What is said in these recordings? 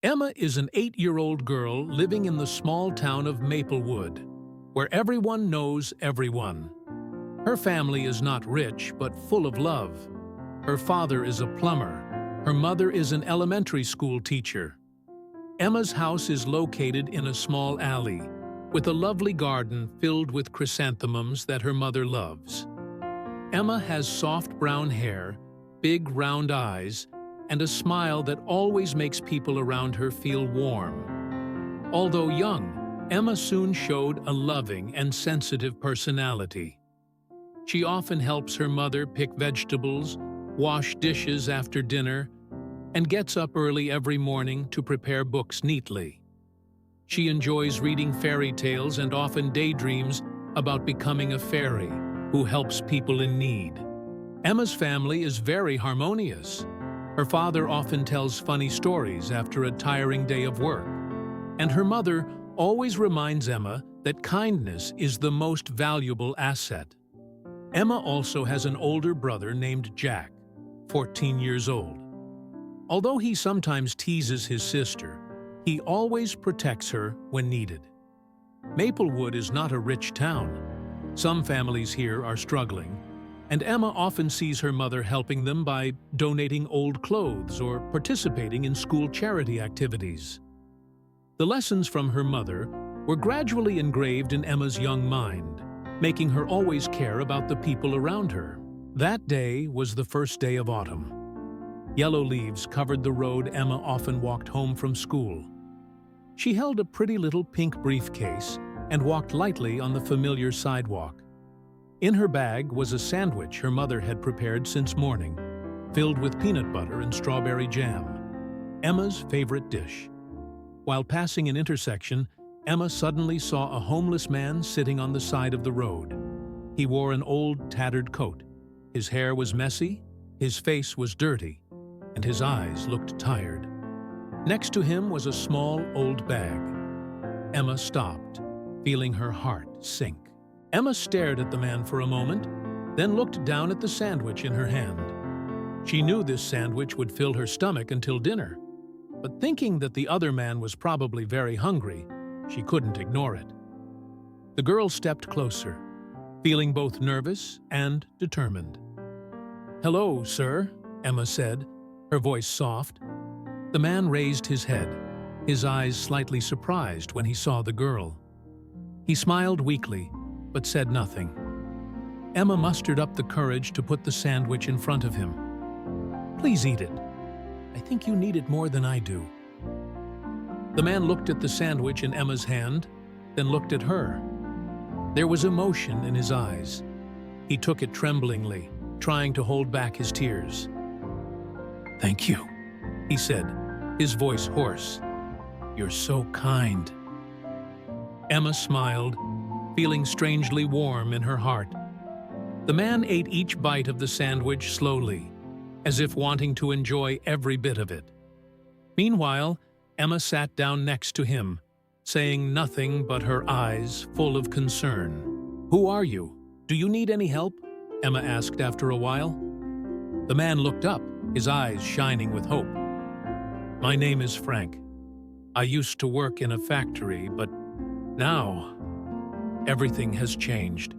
Emma is an 8-year-old girl living in the small town of Maplewood, where everyone knows everyone. Her family is not rich, but full of love. Her father is a plumber. Her mother is an elementary school teacher. Emma's house is located in a small alley, with a lovely garden filled with chrysanthemums that her mother loves. Emma has soft brown hair, big round eyes, and a smile that always makes people around her feel warm. Although young, Emma soon showed a loving and sensitive personality. She often helps her mother pick vegetables, wash dishes after dinner, and gets up early every morning to prepare books neatly. She enjoys reading fairy tales and often daydreams about becoming a fairy who helps people in need. Emma's family is very harmonious. Her father often tells funny stories after a tiring day of work, and her mother always reminds Emma that kindness is the most valuable asset. Emma also has an older brother named Jack, 14 years old. Although he sometimes teases his sister, he always protects her when needed. Maplewood is not a rich town. Some families here are struggling, and Emma often sees her mother helping them by donating old clothes or participating in school charity activities. The lessons from her mother were gradually engraved in Emma's young mind, making her always care about the people around her. That day was the first day of autumn. Yellow leaves covered the road Emma often walked home from school. She held a pretty little pink briefcase and walked lightly on the familiar sidewalk. In her bag was a sandwich her mother had prepared since morning, filled with peanut butter and strawberry jam, Emma's favorite dish. While passing an intersection, Emma suddenly saw a homeless man sitting on the side of the road. He wore an old, tattered coat. His hair was messy, his face was dirty, and his eyes looked tired. Next to him was a small, old bag. Emma stopped, feeling her heart sink. Emma stared at the man for a moment, then looked down at the sandwich in her hand. She knew this sandwich would fill her stomach until dinner, but thinking that the other man was probably very hungry, she couldn't ignore it. The girl stepped closer, feeling both nervous and determined. "Hello, sir," Emma said, her voice soft. The man raised his head, his eyes slightly surprised when he saw the girl. He smiled weakly, but said nothing. Emma mustered up the courage to put the sandwich in front of him. "Please eat it. I think you need it more than I do." The man looked at the sandwich in Emma's hand, then looked at her. There was emotion in his eyes. He took it tremblingly, trying to hold back his tears. "Thank you," he said, his voice hoarse. "You're so kind." Emma smiled, feeling strangely warm in her heart. The man ate each bite of the sandwich slowly, as if wanting to enjoy every bit of it. Meanwhile, Emma sat down next to him, saying nothing but her eyes full of concern. "Who are you? Do you need any help?" Emma asked after a while. The man looked up, his eyes shining with hope. "My name is Frank. I used to work in a factory, but now everything has changed.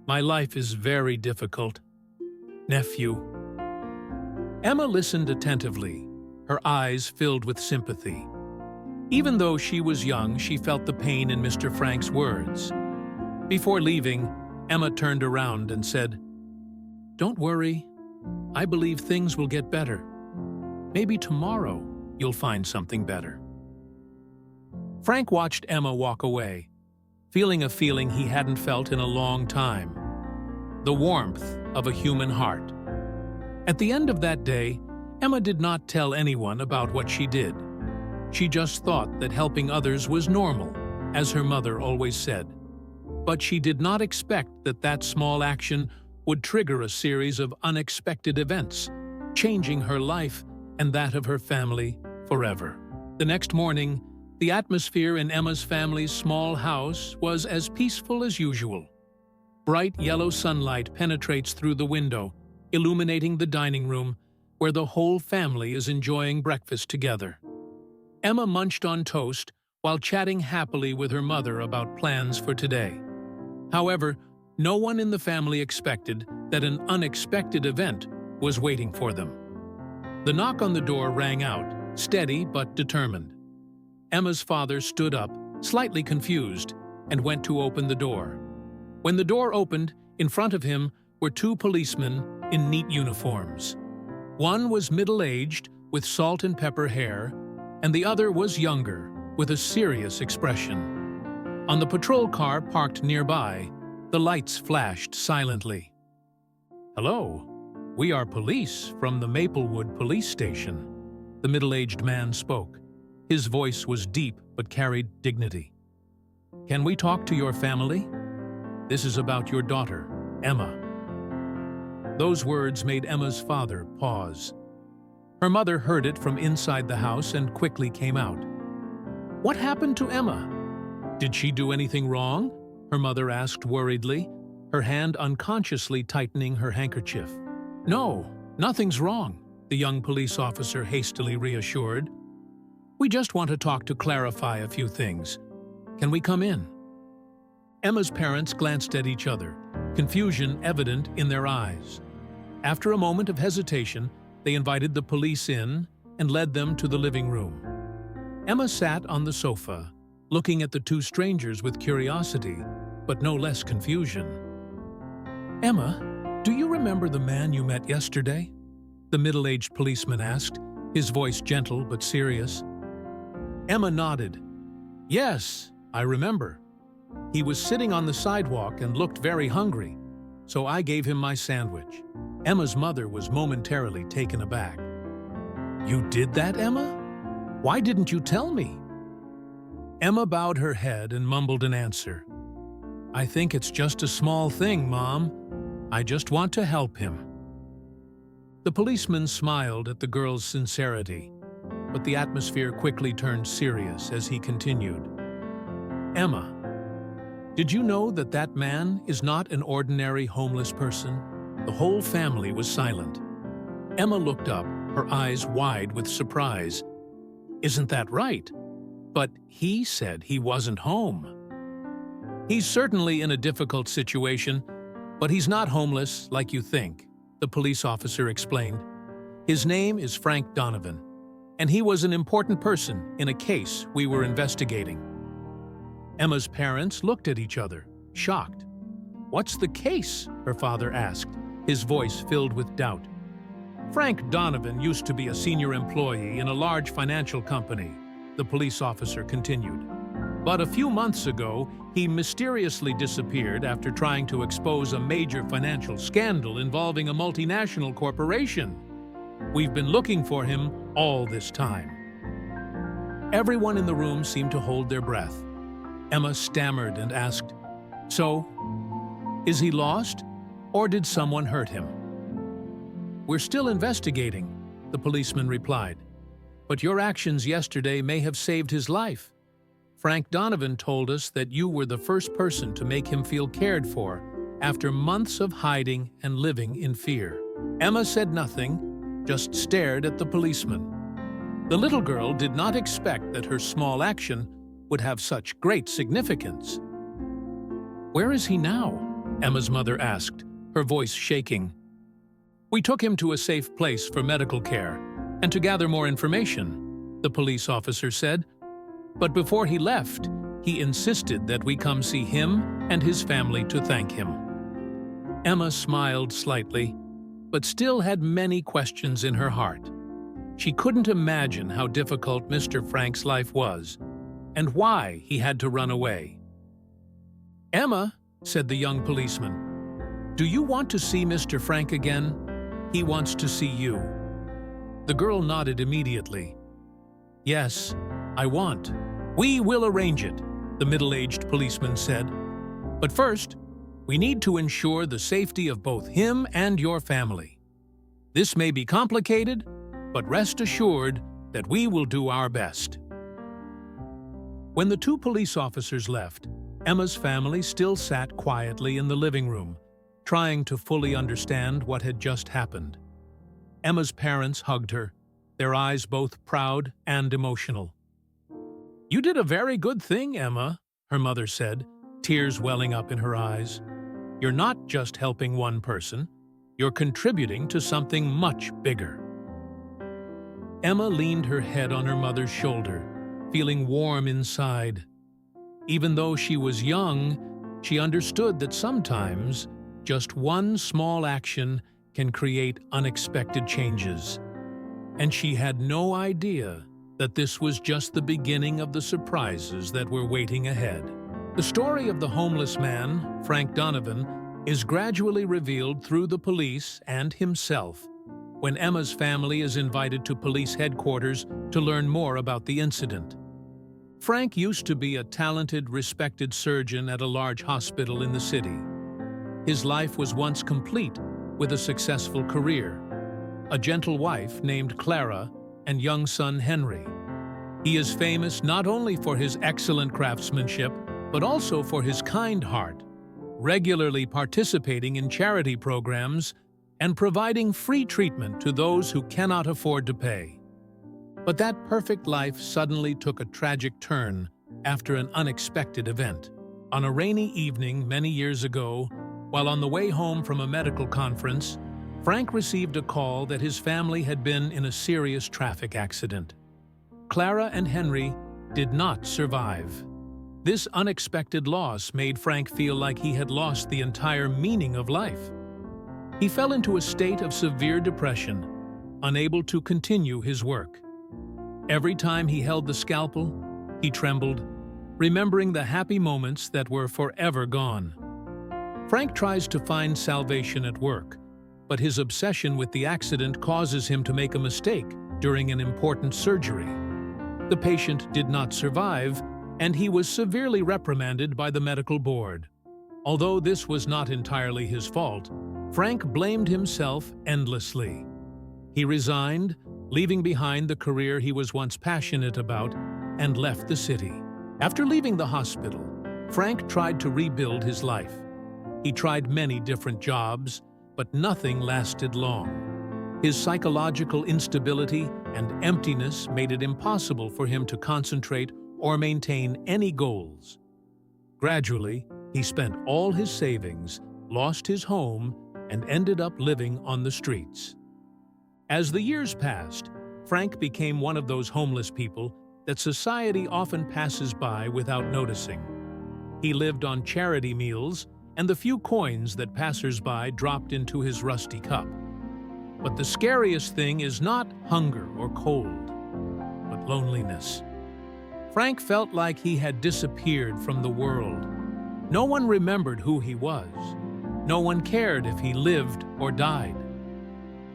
My life is very difficult. Nephew." Emma listened attentively, her eyes filled with sympathy. Even though she was young, she felt the pain in Mr. Frank's words. Before leaving, Emma turned around and said, "Don't worry. I believe things will get better. Maybe tomorrow you'll find something better." Frank watched Emma walk away, feeling a feeling he hadn't felt in a long time, the warmth of a human heart. At the end of that day, Emma did not tell anyone about what she did. She just thought that helping others was normal, as her mother always said. But she did not expect that that small action would trigger a series of unexpected events, changing her life and that of her family forever. The next morning, the atmosphere in Emma's family's small house was as peaceful as usual. Bright yellow sunlight penetrates through the window, illuminating the dining room, where the whole family is enjoying breakfast together. Emma munched on toast while chatting happily with her mother about plans for today. However, no one in the family expected that an unexpected event was waiting for them. The knock on the door rang out, steady but determined. Emma's father stood up, slightly confused, and went to open the door. When the door opened, in front of him were two policemen in neat uniforms. One was middle-aged, with salt and pepper hair, and the other was younger, with a serious expression. On the patrol car parked nearby, the lights flashed silently. "Hello, we are police from the Maplewood police station," the middle-aged man spoke. His voice was deep but carried dignity. "Can we talk to your family? This is about your daughter, Emma." Those words made Emma's father pause. Her mother heard it from inside the house and quickly came out. "What happened to Emma? Did she do anything wrong?" her mother asked worriedly, her hand unconsciously tightening her handkerchief. "No, nothing's wrong," the young police officer hastily reassured. "We just want to talk to clarify a few things. Can we come in?" Emma's parents glanced at each other, confusion evident in their eyes. After a moment of hesitation, they invited the police in and led them to the living room. Emma sat on the sofa, looking at the two strangers with curiosity, but no less confusion. "Emma, do you remember the man you met yesterday?" the middle-aged policeman asked, his voice gentle but serious. Emma nodded. "Yes, I remember. He was sitting on the sidewalk and looked very hungry, so I gave him my sandwich." Emma's mother was momentarily taken aback. "You did that, Emma? Why didn't you tell me?" Emma bowed her head and mumbled an answer. "I think it's just a small thing, Mom. I just want to help him." The policeman smiled at the girl's sincerity, but the atmosphere quickly turned serious as he continued. "Emma, did you know that that man is not an ordinary homeless person?" The whole family was silent. Emma looked up, her eyes wide with surprise. "Isn't that right? But he said he wasn't home." "He's certainly in a difficult situation, but he's not homeless like you think," the police officer explained. "His name is Frank Donovan, and he was an important person in a case we were investigating." Emma's parents looked at each other, shocked. "What's the case?" her father asked, his voice filled with doubt. "Frank Donovan used to be a senior employee in a large financial company," the police officer continued. "But a few months ago, he mysteriously disappeared after trying to expose a major financial scandal involving a multinational corporation. We've been looking for him all this time." Everyone in the room seemed to hold their breath. Emma stammered and asked, "So, is he lost, or did someone hurt him?" "We're still investigating," the policeman replied. "But your actions yesterday may have saved his life. Frank Donovan told us that you were the first person to make him feel cared for after months of hiding and living in fear." Emma said nothing, just stared at the policeman. The little girl did not expect that her small action would have such great significance. "Where is he now?" Emma's mother asked, her voice shaking. "We took him to a safe place for medical care and to gather more information," the police officer said. "But before he left, he insisted that we come see him and his family to thank him." Emma smiled slightly, but still had many questions in her heart. She couldn't imagine how difficult Mr. Frank's life was, and why he had to run away. "Emma," said the young policeman, "do you want to see Mr. Frank again? He wants to see you." The girl nodded immediately. "Yes, I want." "We will arrange it," the middle-aged policeman said. "But first, we need to ensure the safety of both him and your family. This may be complicated, but rest assured that we will do our best." When the two police officers left, Emma's family still sat quietly in the living room, trying to fully understand what had just happened. Emma's parents hugged her, their eyes both proud and emotional. "You did a very good thing, Emma," her mother said, tears welling up in her eyes. "You're not just helping one person, you're contributing to something much bigger." Emma leaned her head on her mother's shoulder, feeling warm inside. Even though she was young, she understood that sometimes just one small action can create unexpected changes. And she had no idea that this was just the beginning of the surprises that were waiting ahead. The story of the homeless man, Frank Donovan, is gradually revealed through the police and himself when Emma's family is invited to police headquarters to learn more about the incident. Frank used to be a talented, respected surgeon at a large hospital in the city. His life was once complete with a successful career, a gentle wife named Clara, and young son Henry. He is famous not only for his excellent craftsmanship, but also for his kind heart, regularly participating in charity programs and providing free treatment to those who cannot afford to pay. But that perfect life suddenly took a tragic turn after an unexpected event. On a rainy evening many years ago, while on the way home from a medical conference, Frank received a call that his family had been in a serious traffic accident. Clara and Henry did not survive. This unexpected loss made Frank feel like he had lost the entire meaning of life. He fell into a state of severe depression, unable to continue his work. Every time he held the scalpel, he trembled, remembering the happy moments that were forever gone. Frank tries to find salvation at work, but his obsession with the accident causes him to make a mistake during an important surgery. The patient did not survive, and he was severely reprimanded by the medical board. Although this was not entirely his fault, Frank blamed himself endlessly. He resigned, leaving behind the career he was once passionate about, and left the city. After leaving the hospital, Frank tried to rebuild his life. He tried many different jobs, but nothing lasted long. His psychological instability and emptiness made it impossible for him to concentrate or maintain any goals. Gradually, he spent all his savings, lost his home, and ended up living on the streets. As the years passed, Frank became one of those homeless people that society often passes by without noticing. He lived on charity meals and the few coins that passers-by dropped into his rusty cup. But the scariest thing is not hunger or cold, but loneliness. Frank felt like he had disappeared from the world. No one remembered who he was. No one cared if he lived or died.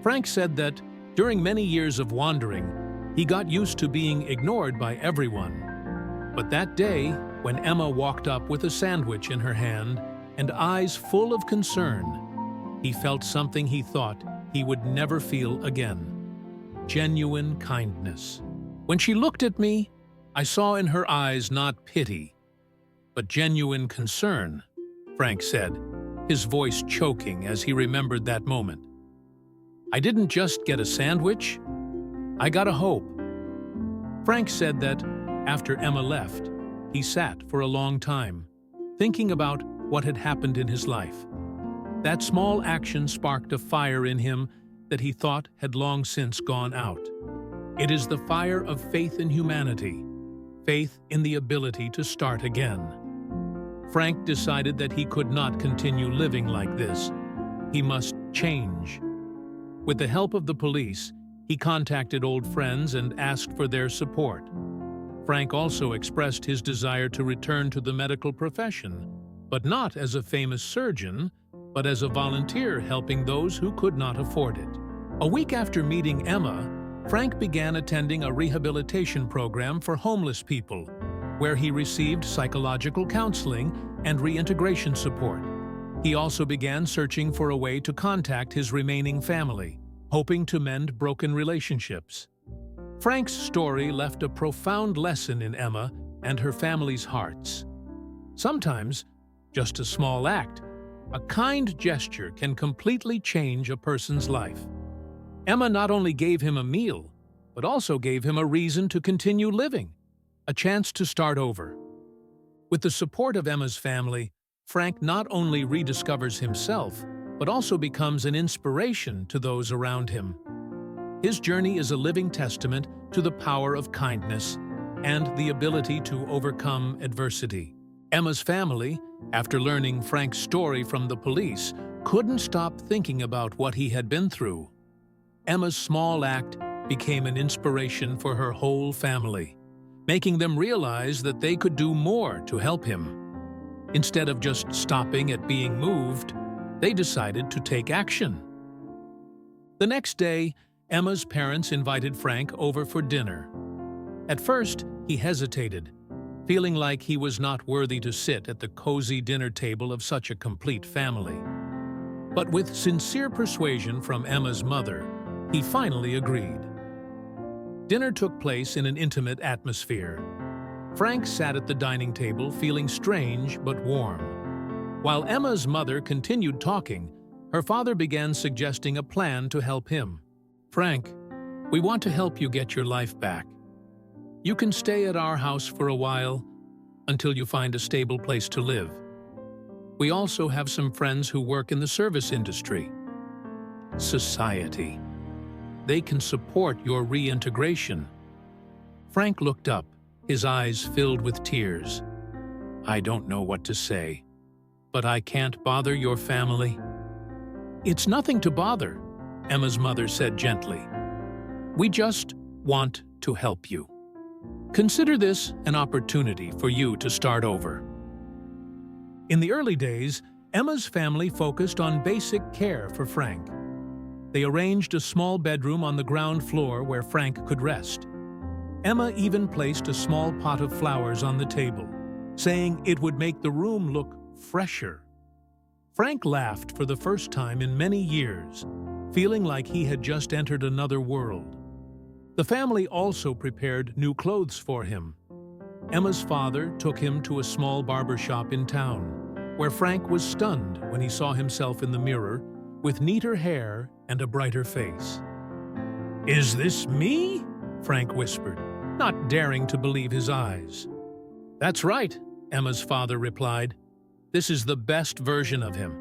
Frank said that during many years of wandering, he got used to being ignored by everyone. But that day, when Emma walked up with a sandwich in her hand and eyes full of concern, he felt something he thought he would never feel again: genuine kindness. When she looked at me, I saw in her eyes not pity, but genuine concern, Frank said, his voice choking as he remembered that moment. I didn't just get a sandwich, I got a hope. Frank said that, after Emma left, he sat for a long time, thinking about what had happened in his life. That small action sparked a fire in him that he thought had long since gone out. It is the fire of faith in humanity, faith in the ability to start again. Frank decided that he could not continue living like this. He must change. With the help of the police, he contacted old friends and asked for their support. Frank also expressed his desire to return to the medical profession, but not as a famous surgeon, but as a volunteer helping those who could not afford it. A week after meeting Emma, Frank began attending a rehabilitation program for homeless people, where he received psychological counseling and reintegration support. He also began searching for a way to contact his remaining family, hoping to mend broken relationships. Frank's story left a profound lesson in Emma and her family's hearts. Sometimes, just a small act, a kind gesture can completely change a person's life. Emma not only gave him a meal, but also gave him a reason to continue living. a chance to start over. With the support of Emma's family, Frank not only rediscovers himself, but also becomes an inspiration to those around him. His journey is a living testament to the power of kindness and the ability to overcome adversity. Emma's family, after learning Frank's story from the police, couldn't stop thinking about what he had been through. Emma's small act became an inspiration for her whole family, making them realize that they could do more to help him. Instead of just stopping at being moved, they decided to take action. The next day, Emma's parents invited Frank over for dinner. At first, he hesitated, feeling like he was not worthy to sit at the cozy dinner table of such a complete family. But with sincere persuasion from Emma's mother, he finally agreed. Dinner took place in an intimate atmosphere. Frank sat at the dining table feeling strange but warm. While Emma's mother continued talking, her father began suggesting a plan to help him. "Frank, we want to help you get your life back. You can stay at our house for a while until you find a stable place to live. We also have some friends who work in the service industry. Society. They can support your reintegration." Frank looked up, his eyes filled with tears. "I don't know what to say, but I can't bother your family." "It's nothing to bother," Emma's mother said gently. "We just want to help you. Consider this an opportunity for you to start over." In the early days, Emma's family focused on basic care for Frank. They arranged a small bedroom on the ground floor where Frank could rest. Emma even placed a small pot of flowers on the table, saying it would make the room look fresher. Frank laughed for the first time in many years, feeling like he had just entered another world. The family also prepared new clothes for him. Emma's father took him to a small barber shop in town, where Frank was stunned when he saw himself in the mirror with neater hair and a brighter face. "Is this me?" Frank whispered, not daring to believe his eyes. "That's right," Emma's father replied. "This is the best version of him,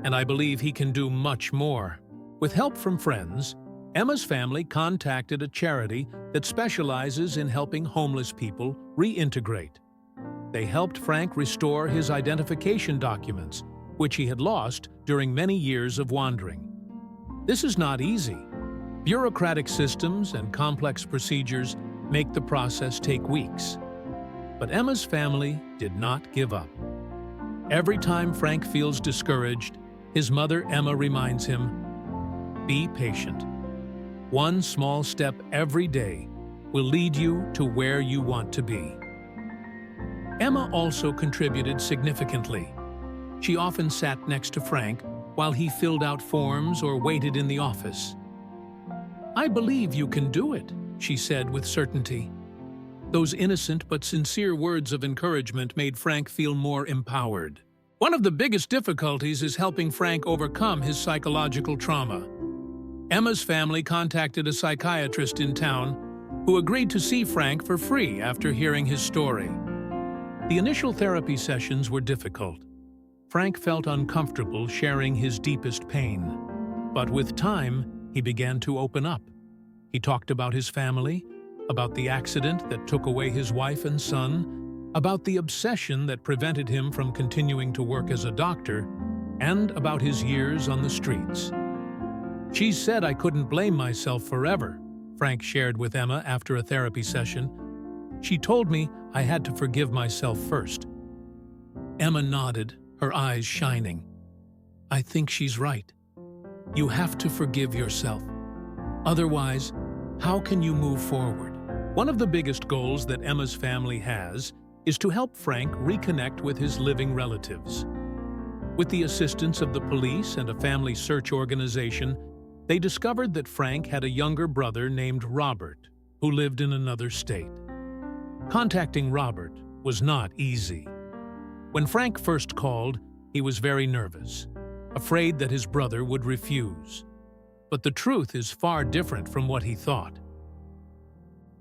and I believe he can do much more." With help from friends, Emma's family contacted a charity that specializes in helping homeless people reintegrate. They helped Frank restore his identification documents, which he had lost during many years of wandering. This is not easy. Bureaucratic systems and complex procedures make the process take weeks. But Emma's family did not give up. Every time Frank feels discouraged, his mother Emma reminds him, "Be patient. One small step every day will lead you to where you want to be." Emma also contributed significantly. She often sat next to Frank while he filled out forms or waited in the office. "I believe you can do it," she said with certainty. Those innocent but sincere words of encouragement made Frank feel more empowered. One of the biggest difficulties is helping Frank overcome his psychological trauma. Emma's family contacted a psychiatrist in town who agreed to see Frank for free after hearing his story. The initial therapy sessions were difficult. Frank felt uncomfortable sharing his deepest pain. But with time, he began to open up. He talked about his family, about the accident that took away his wife and son, about the obsession that prevented him from continuing to work as a doctor, and about his years on the streets. "She said I couldn't blame myself forever," Frank shared with Emma after a therapy session. "She told me I had to forgive myself first." Emma nodded, her eyes shining. "I think she's right. You have to forgive yourself. Otherwise, how can you move forward?" One of the biggest goals that Emma's family has is to help Frank reconnect with his living relatives. With the assistance of the police and a family search organization, they discovered that Frank had a younger brother named Robert, who lived in another state. Contacting Robert was not easy. When Frank first called, he was very nervous, afraid that his brother would refuse. But the truth is far different from what he thought.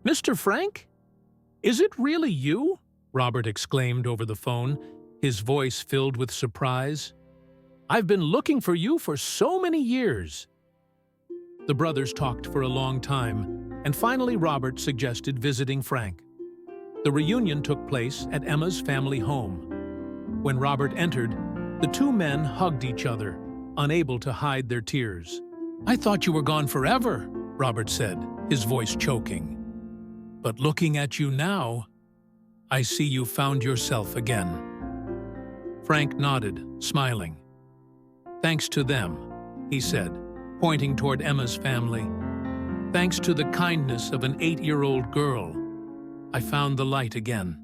"Mr. Frank?" "Is it really you?" Robert exclaimed over the phone, his voice filled with surprise. "I've been looking for you for so many years." The brothers talked for a long time, and finally Robert suggested visiting Frank. The reunion took place at Emma's family home. When Robert entered, the two men hugged each other, unable to hide their tears. "I thought you were gone forever," Robert said, his voice choking. "But looking at you now, I see you found yourself again." Frank nodded, smiling. "Thanks to them," he said, pointing toward Emma's family. "Thanks to the kindness of an 8-year-old girl, I found the light again."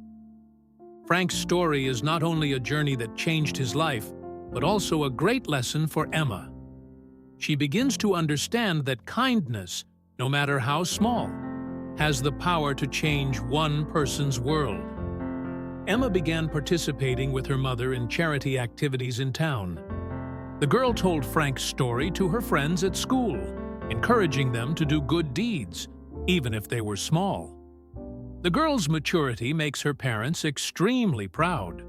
Frank's story is not only a journey that changed his life, but also a great lesson for Emma. She begins to understand that kindness, no matter how small, has the power to change one person's world. Emma began participating with her mother in charity activities in town. The girl told Frank's story to her friends at school, encouraging them to do good deeds, even if they were small. The girl's maturity makes her parents extremely proud.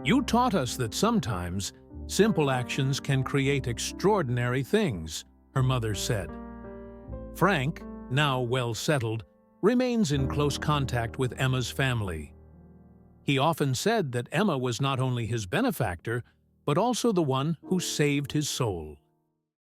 "You taught us that sometimes simple actions can create extraordinary things," her mother said. Frank, now well settled, remains in close contact with Emma's family. He often said that Emma was not only his benefactor, but also the one who saved his soul.